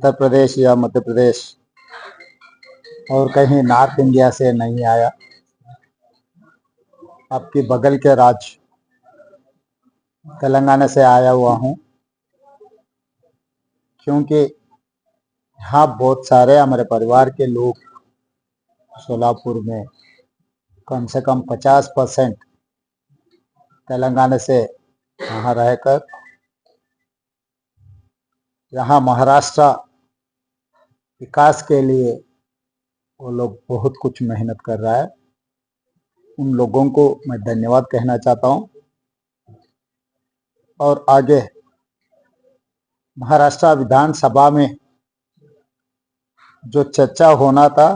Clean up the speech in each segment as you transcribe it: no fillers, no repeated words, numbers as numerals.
उत्तर प्रदेश या मध्य प्रदेश और कहीं नॉर्थ इंडिया से नहीं आया। आपके बगल के राज्य तेलंगाना से आया हुआ हूँ, क्योंकि यहाँ बहुत सारे हमारे परिवार के लोग सोलापुर में कम से कम 50% तेलंगाना से यहाँ रहकर यहाँ महाराष्ट्र विकास के लिए वो लोग बहुत कुछ मेहनत कर रहा है। उन लोगों को मैं धन्यवाद कहना चाहता हूँ। और आगे महाराष्ट्र विधानसभा में जो चर्चा होना था,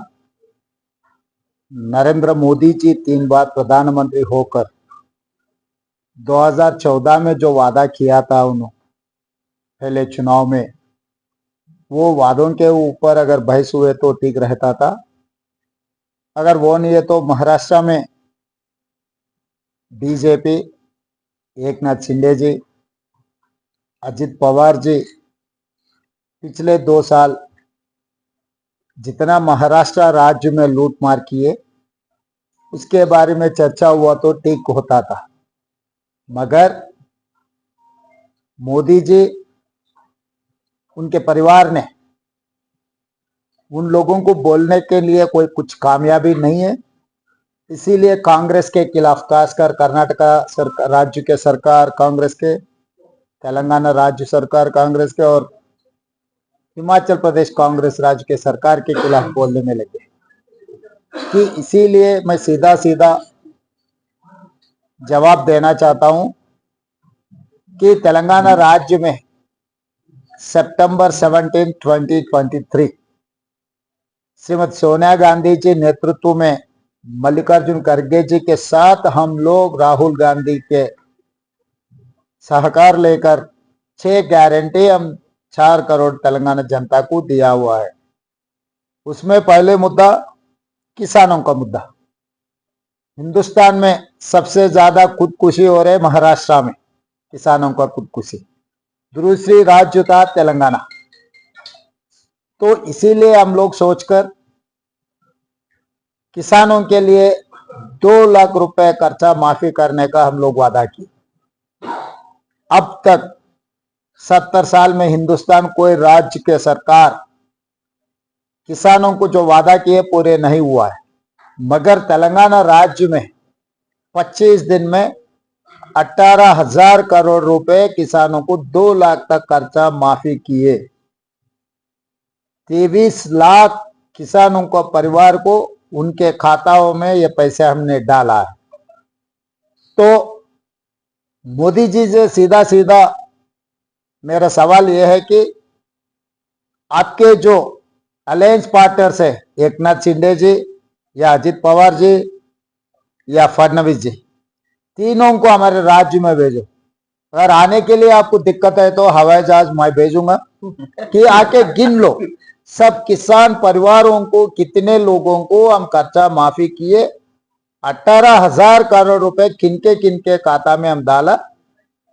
नरेंद्र मोदी जी 3 बार प्रधानमंत्री होकर 2014 में जो वादा किया था उन्होंने पहले चुनाव में, वो वादों के ऊपर अगर बहस हुए तो ठीक रहता था। अगर वो नहीं है तो महाराष्ट्र में बीजेपी, एकनाथ शिंदे जी, अजित पवार जी पिछले 2 साल जितना महाराष्ट्र राज्य में लूटमार किए उसके बारे में चर्चा हुआ तो ठीक होता था। मगर मोदी जी, उनके परिवार ने उन लोगों को बोलने के लिए कोई कुछ कामयाबी नहीं है। इसीलिए कांग्रेस के खिलाफ, खासकर कर्नाटका राज्य के सरकार कांग्रेस के, तेलंगाना राज्य सरकार कांग्रेस के और हिमाचल प्रदेश कांग्रेस राज्य के सरकार के खिलाफ बोलने में लगे। कि इसीलिए मैं सीधा सीधा जवाब देना चाहता हूं कि तेलंगाना राज्य में सितंबर 17, 2023 श्रीमती सोनिया गांधी जी नेतृत्व में मल्लिकार्जुन खड़गे जी के साथ हम लोग राहुल गांधी के सहकार लेकर 6 गारंटी हम 4 करोड़ तेलंगाना जनता को दिया हुआ है। उसमें पहले मुद्दा किसानों का मुद्दा। हिंदुस्तान में सबसे ज्यादा खुदकुशी हो रहे महाराष्ट्र में, किसानों का खुदकुशी। दूसरी राज्य था तेलंगाना। तो इसीलिए हम लोग सोचकर किसानों के लिए 2 लाख रुपए खर्चा माफी करने का हम लोग वादा किया। अब तक 70 साल में हिंदुस्तान कोई राज्य के सरकार किसानों को जो वादा किए पूरे नहीं हुआ है। मगर तेलंगाना राज्य में 25 दिन में 18,000 करोड़ रुपए किसानों को 2 लाख तक खर्चा माफी किए। 23 लाख किसानों को परिवार को उनके खाताओं में ये पैसे हमने डाला है। तो मोदी जी से सीधा सीधा मेरा सवाल यह है कि आपके जो अलायंस पार्टनर्स है, एकनाथ शिंदे जी या अजित पवार जी या फडणवीस जी, तीनों को हमारे राज्य में भेजो। अगर आने के लिए आपको दिक्कत है तो हवाई जहाज मैं भेजूंगा कि आके गिन लो सब किसान परिवारों को, कितने लोगों को हम खर्चा माफी किए। 18,000 करोड़ रुपए किनके खाता में हम डाला,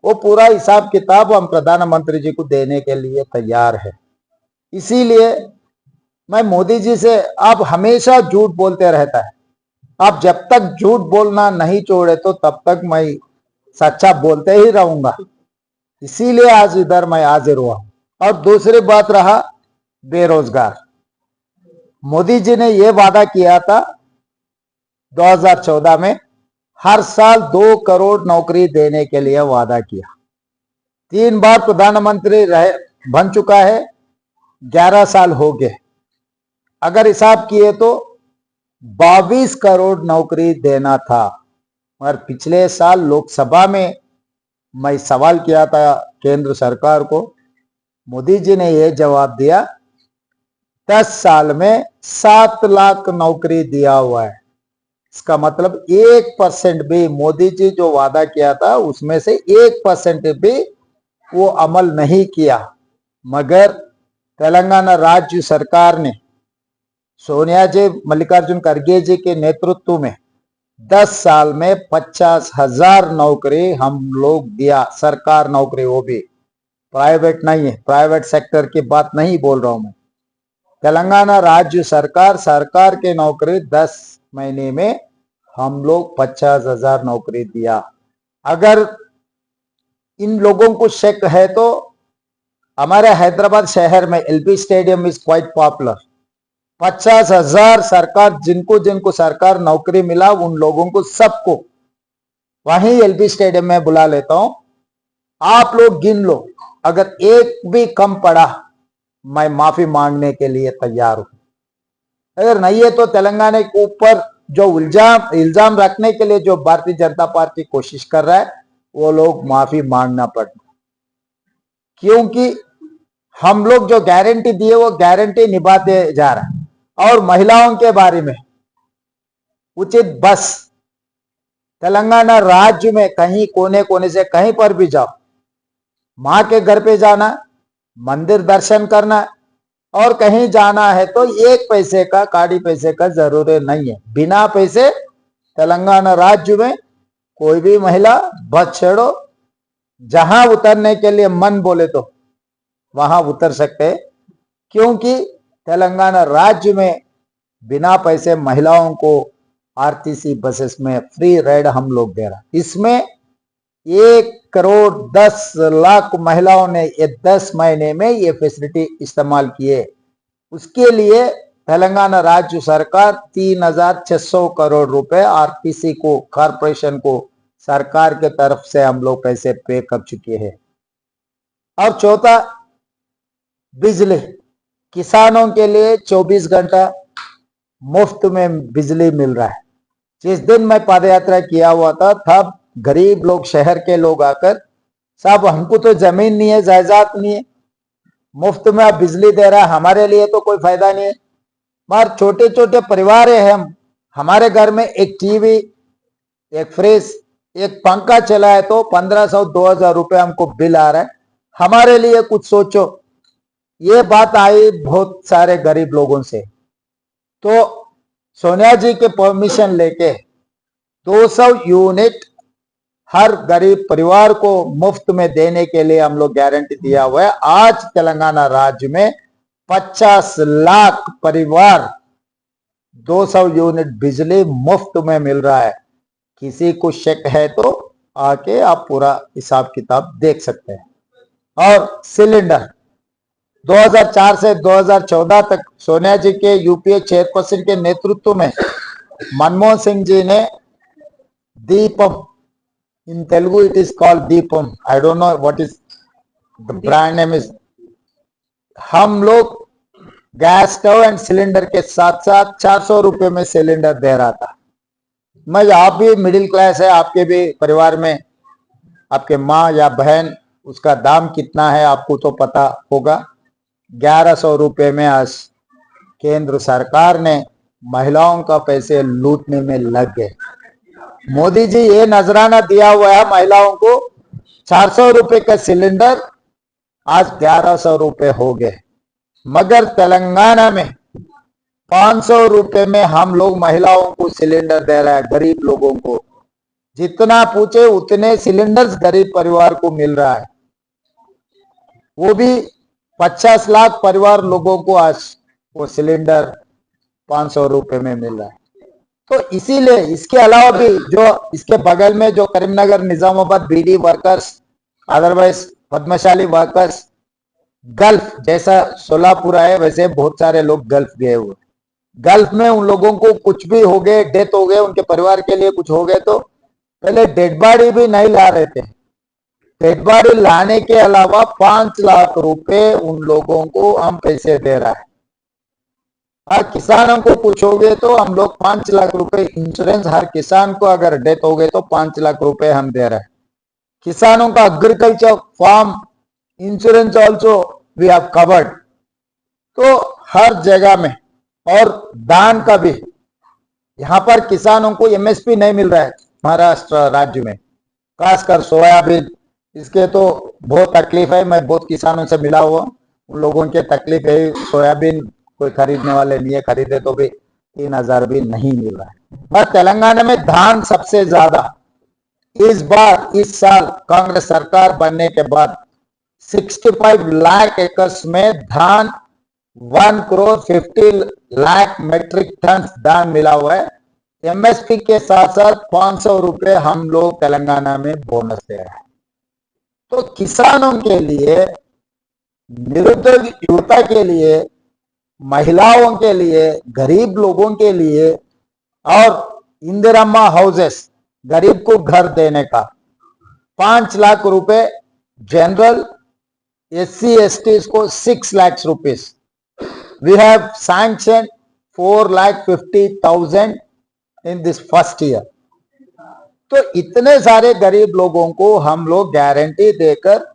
वो पूरा हिसाब किताब हम प्रधानमंत्री जी को देने के लिए तैयार है। इसीलिए मैं मोदी जी से, आप हमेशा झूठ बोलते रहता है, आप जब तक झूठ बोलना नहीं छोड़े तो तब तक मैं सच्चा बोलते ही रहूंगा। इसीलिए आज इधर मैं हाजिर हुआ। और दूसरी बात रहा बेरोजगार। मोदी जी ने यह वादा किया था 2014 में, हर साल 2 करोड़ नौकरी देने के लिए वादा किया। 3 बार प्रधानमंत्री बन चुका है, 11 साल हो गए। अगर हिसाब किए तो 22 करोड़ नौकरी देना था। और पिछले साल लोकसभा में मैं सवाल किया था केंद्र सरकार को, मोदी जी ने यह जवाब दिया 10 साल में 7 लाख नौकरी दिया हुआ है। इसका मतलब 1% भी मोदी जी जो वादा किया था उसमें से 1% भी वो अमल नहीं किया। मगर तेलंगाना राज्य सरकार ने सोनिया जी, मल्लिकार्जुन खड़गे जी के नेतृत्व में 10 साल में 50,000 नौकरी हम लोग दिया, सरकार नौकरी वो भी प्राइवेट नहीं है, प्राइवेट सेक्टर की बात नहीं बोल रहा हूं मैं। तेलंगाना राज्य सरकार के नौकरी 10 महीने में हम लोग 50,000 नौकरी दिया। अगर इन लोगों को शक है तो हमारे हैदराबाद शहर में LB stadium is quite popular. 50,000 सरकार, जिनको जिनको सरकार नौकरी मिला उन लोगों को सबको वहीं एलबी स्टेडियम में बुला लेता हूं। आप लोग गिन लो, अगर एक भी कम पड़ा मैं माफी मांगने के लिए तैयार हूं। अगर नहीं है तो तेलंगाना के ऊपर जो इल्जाम रखने के लिए जो भारतीय जनता पार्टी कोशिश कर रहा है वो लोग माफी मांगना पड़ता, क्योंकि हम लोग जो गारंटी दिए वो गारंटी निभाते जा रहा है। और महिलाओं के बारे में उचित बस, तेलंगाना राज्य में कहीं कोने कोने से कहीं पर भी जाओ, मां के घर पे जाना, मंदिर दर्शन करना और कहीं जाना है तो 1 पैसे का, काड़ी पैसे का जरूरत नहीं है। बिना पैसे तेलंगाना राज्य में कोई भी महिला बस छोड़ो, जहां उतरने के लिए मन बोले तो वहां उतर सकते हैं, क्योंकि तेलंगाना राज्य में बिना पैसे महिलाओं को आरटीसी बसेस में फ्री राइड हम लोग दे रहा। इसमें 1,10,00,000 महिलाओं ने ये 10 महीने में ये फैसिलिटी इस्तेमाल किए। उसके लिए तेलंगाना राज्य सरकार 3,600 करोड़ रुपए आरटीसी को, कॉरपोरेशन को सरकार के तरफ से हम लोग पैसे पे कर चुके हैं। और चौथा, बिजली, किसानों के लिए 24 घंटा मुफ्त में बिजली मिल रहा है। जिस दिन मैं पदयात्रा किया हुआ था तब गरीब लोग, शहर के लोग आकर, साहब हमको तो जमीन नहीं है, जायदाद नहीं है, मुफ्त में आप बिजली दे रहा है, हमारे लिए तो कोई फायदा नहीं है। मगर छोटे छोटे परिवार है हम, हमारे घर में एक टीवी, एक फ्रिज, एक पंखा चला है तो 1,500-2,000 रुपए हमको बिल आ रहा है। हमारे लिए कुछ सोचो। ये बात आई बहुत सारे गरीब लोगों से, तो सोनिया जी के परमिशन लेके 200 यूनिट हर गरीब परिवार को मुफ्त में देने के लिए हम लोग गारंटी दिया हुआ है। आज तेलंगाना राज्य में 50 लाख परिवार 200 यूनिट बिजली मुफ्त में मिल रहा है। किसी को शक है तो आके आप पूरा हिसाब किताब देख सकते हैं। और सिलेंडर 2004 से 2014 तक सोनिया जी के यूपीए चेयरपर्सन के नेतृत्व में मनमोहन सिंह जी ने Deepam, in Telugu it is called Deepam, I don't know what is the brand name is, हम लोग गैस स्टोव एंड सिलेंडर के साथ साथ 400 रुपए में सिलेंडर दे रहा था। मैं, आप भी मिडिल क्लास है, आपके भी परिवार में आपके माँ या बहन, उसका दाम कितना है आपको तो पता होगा। 1,100 रुपए में आज केंद्र सरकार ने महिलाओं का पैसे लूटने में लग गए। मोदी जी ये नजराना दिया हुआ है महिलाओं को, 400 रुपए का सिलेंडर आज 1,100 रुपए हो गए। मगर तेलंगाना में 500 रुपए में हम लोग महिलाओं को सिलेंडर दे रहा है, गरीब लोगों को। जितना पूछे उतने सिलेंडर्स गरीब परिवार को मिल रहा है, वो भी 50 लाख परिवार लोगों को आज वो सिलेंडर 500 रुपए में मिल रहा है। तो इसीलिए इसके अलावा भी जो इसके बगल में जो Karimnagar, Nizamabad BD workers, otherwise Padmashali workers, Gulf जैसा सोलापुर है, वैसे बहुत सारे लोग गल्फ गए हुए। गल्फ में उन लोगों को कुछ भी हो गए, डेथ हो गए, उनके परिवार के लिए कुछ हो गए तो पहले डेड बॉडी भी नहीं ला रहे थे। डेड बॉडी लाने के अलावा 5 लाख रुपए उन लोगों को हम पैसे दे रहा है। और किसानों को पूछोगे तो हम लोग 5 लाख रुपए इंश्योरेंस, हर किसान को अगर डेथ हो गए तो 5 लाख रुपए हम दे रहे हैं। किसानों का agriculture farm insurance also we have covered. तो हर जगह में, और दान का भी, यहाँ पर किसानों को एमएसपी नहीं मिल रहा है महाराष्ट्र राज्य में, खासकर सोयाबीन, इसके तो बहुत तकलीफ है। मैं बहुत किसानों से मिला हुआ, उन लोगों के तकलीफ है, सोयाबीन कोई खरीदने वाले नहीं है, खरीदे तो भी 3,000 भी नहीं मिल रहा है। पर तेलंगाना में धान सबसे ज्यादा इस बार, इस साल कांग्रेस सरकार बनने के बाद 65 लाख एकर्स में धान 1 करोड़ 50 लाख मेट्रिक टन धान मिला हुआ है। एमएसपी के साथ साथ 500 रुपए हम लोग तेलंगाना में बोनस दे रहे हैं। तो किसानों के लिए, निरुद्योग युवता के लिए, महिलाओं के लिए, गरीब लोगों के लिए और इंदिराम्मा हाउसेस, गरीब को घर देने का 5 लाख रुपए, जनरल SC STs को 6 lakh rupees. We have sanctioned 4,50,000 in this first year. तो इतने सारे गरीब लोगों को हम लोग गारंटी देकर